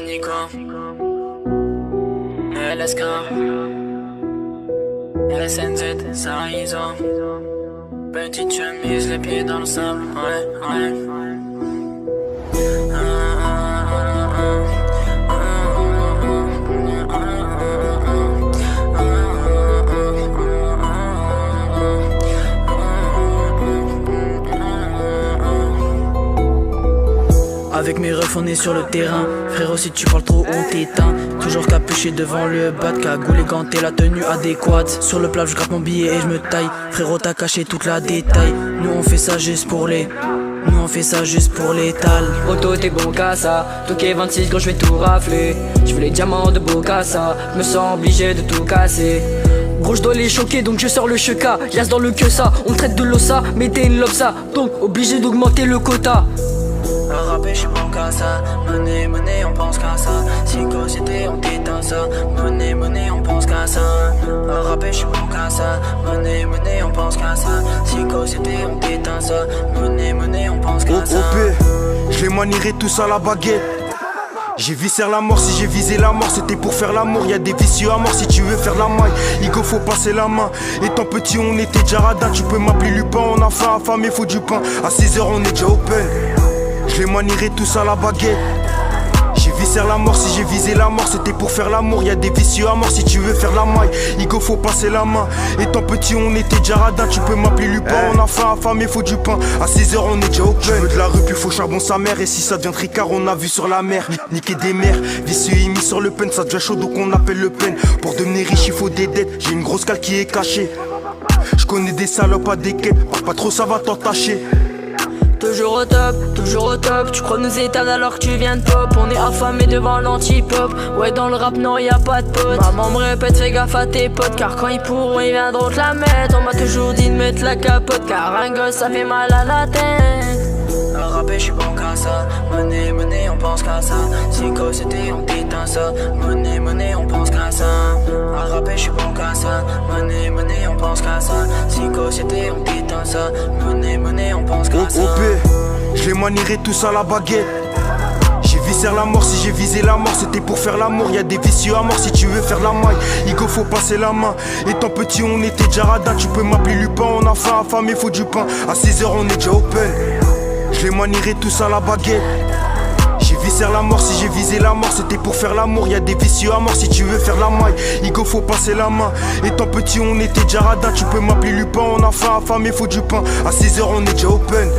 Nico, LSK, SNZ, Saizo. Petite chemise, les pieds dans le sable, ouais. Avec mes refs on est sur le terrain. Frérot si tu parles trop on t'éteint. Toujours capuché devant le bat, cagoule et ganté, la tenue adéquate. Sur le plat je grappe mon billet et je me taille. Frérot t'as caché toute la détail. Nous on fait ça juste pour les tales. Auto t'es bon qu'à ça. Toqué 26 gros je vais tout rafler. Je veux les diamants de Bocassa. Je me sens obligé de tout casser. Gros je dois les choquer donc je sors le cheka. Yas dans le que ça, on traite de l'ossa. Mais t'es une lobsa, donc obligé d'augmenter le quota. À rapper j'suis bon qu'à ça. Monnaie, on pense qu'à ça. Psychosité on t'éteint ça. Monnaie, on pense qu'à ça. À rapper j'suis bon qu'à ça. Monnaie, on pense qu'à ça. Psychosité on t'éteint ça. Monnaie, on pense qu'à ça. Je les manierai tous à la baguette. J'ai visé la mort, si j'ai visé la mort, c'était pour faire l'amour. Y'a des vicieux à mort si tu veux faire la maille. Igo faut passer la main. Étant petit on était déjà radin. Tu peux m'appeler Lupin, on a faim, affamé, faut du pain. À 6h on est déjà open. Je les manierai tous à la baguette. J'ai visé la mort, si j'ai visé la mort, c'était pour faire l'amour. Y'a des vicieux à mort si tu veux faire la maille. Igo faut passer la main. Étant petit on était déjà radin. Tu peux m'appeler Lupin, on a faim, affamé, faut du pain. À 6h on est déjà open. Je veux de la rue puis faut charbon sa mère. Et si ça devient tricard on a vu sur la mer. Niquer des mers, vicieux mis sur le pen. Ça devient chaud donc on appelle le pen. Pour devenir riche il faut des dettes. J'ai une grosse cale qui est cachée. Je connais des salopes à des quêtes. Parle pas trop ça va t'entacher. Toujours au top, tu crois nous éteindre alors que tu viens de pop. On est affamé devant l'anti-pop. Ouais dans le rap non y'a pas de potes. Maman me répète fais gaffe à tes potes. Car quand ils pourront ils viendront te la mettre. On m'a toujours dit de mettre la capote. Car un gosse ça fait mal à la tête. À rapper j'suis bon qu'à ça. Monnaie, on pense qu'à ça. Psychosité on t'éteint ça. Monnaie, on pense qu'à ça. À rapper j'suis bon qu'à ça. Monnaie, on pense qu'à ça. Psychosité on t'éteint ça. Monnaie, on pense qu'à ça. Je les manierai tous à la baguette. J'ai visé la mort, si j'ai visé la mort, c'était pour faire l'amour. Y'a des vicieux à mort si tu veux faire la maille. Igo faut passer la main. Étant petit on était déjà radin. Tu peux m'appeler Lupin, on a faim, affamé, faut du pain. À 6h on est déjà open. Je les manierai tous à la baguette. J'ai visé la mort, si j'ai visé la mort, c'était pour faire l'amour. Y'a des vicieux à mort si tu veux faire la maille. Igo faut passer la main. Étant petit on était déjà radin. Tu peux m'appeler Lupin, on a faim, affamé, faut du pain. À 6h on est déjà open.